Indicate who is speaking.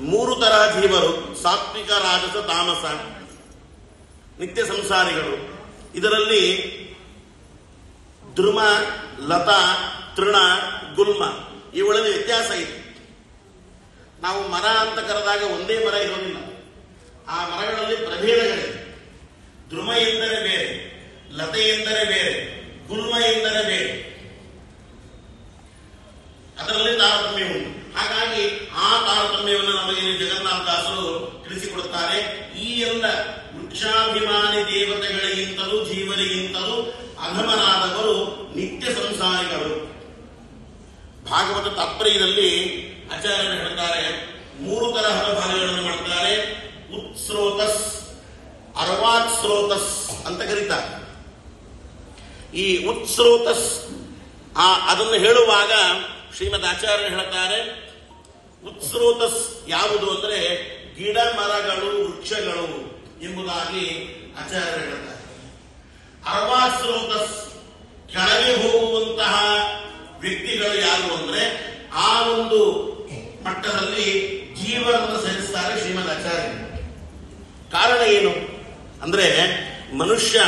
Speaker 1: ಮೂರು ತರಹ ಜೀವರು: ಸಾತ್ವಿಕ, ರಾಜಸ, ತಾಮಸ, ನಿತ್ಯ ಸಂಸಾರಿಗಳು. ಇದರಲ್ಲಿ ಧ್ರುವ, ಲತ, ತೃಣ, ಗುಲ್ಮ ಇವುಗಳಲ್ಲಿ ವ್ಯತ್ಯಾಸ ಇದೆ. ನಾವು ಮರ ಅಂತ ಕರೆದಾಗ ಒಂದೇ ಮರ ಇರೋದಿಲ್ಲ. ಆ ಮರಗಳಲ್ಲಿ ಪ್ರಭೇದಗಳಿವೆ. ಧ್ರುವ ಎಂದರೆ ಬೇರೆ, ಲತೆ ಎಂದರೆ ಬೇರೆ, ಗುಲ್ಮ ಎಂದರೆ ಬೇರೆ. ಅದರಲ್ಲಿ ತಾರತಮ್ಯ ಉಂಟು. ಹಾಗಾಗಿ ಆ ತಾರತಮ್ಯವನ್ನು ನಮಗೆ ಜಗನ್ನಾಥದಾಸರು ತಿಳಿಸಿಕೊಡುತ್ತಾರೆ. ಈ ಎಲ್ಲ ವೃಕ್ಷಾಭಿಮಾನಿ ದೇವತೆಗಳಿಗಿಂತಲೂ ಜೀವರಿಗಿಂತಲೂ ಅಧಮನಾದವರು ನಿತ್ಯ ಸಂಸಾರಿಗಳು. ಭಾಗವತ ತಾತ್ಪರ್ಯದಲ್ಲಿ ಆಚಾರ್ಯರು ಹೇಳ್ತಾರೆ, ಮೂರು ತರಹದ ಭಾಗಗಳನ್ನು ಮಾಡ್ತಾರೆ. ಉತ್ಸ್ರೋತಸ್, ಅರ್ವಾತ್ ಸ್ರೋತಸ್ ಅಂತ ಕರೀತಾರೆ. ಈ ಉತ್ಸ್ರೋತಸ್ ಅದನ್ನು ಹೇಳುವಾಗ ಶ್ರೀಮದ್ ಆಚಾರ್ಯರು ಹೇಳ್ತಾರೆ, ಉತ್ಸ್ರೋತಸ್ ಯಾವುದು ಅಂದರೆ ಗಿಡ ಮರಗಳು, ವೃಕ್ಷಗಳು ಎಂಬುದಾಗಿ ಆಚಾರ್ಯರು ಹೇಳ್ತಾರೆ. ಅರ್ವಾತ್ ಸ್ರೋತಸ್ ಕೆಳಗೆ ಹೋಗುವಂತಹ ವ್ಯಕ್ತಿಗಳು ಯಾರು ಅಂದ್ರೆ ಆ ಒಂದು ಮಟ್ಟದಲ್ಲಿ ಜೀವನವನ್ನು ಸೇರಿಸ್ತಾರೆ ಶ್ರೀಮದ್ ಆಚಾರ್ಯರು. ಕಾರಣ ಏನು ಅಂದ್ರೆ ಮನುಷ್ಯ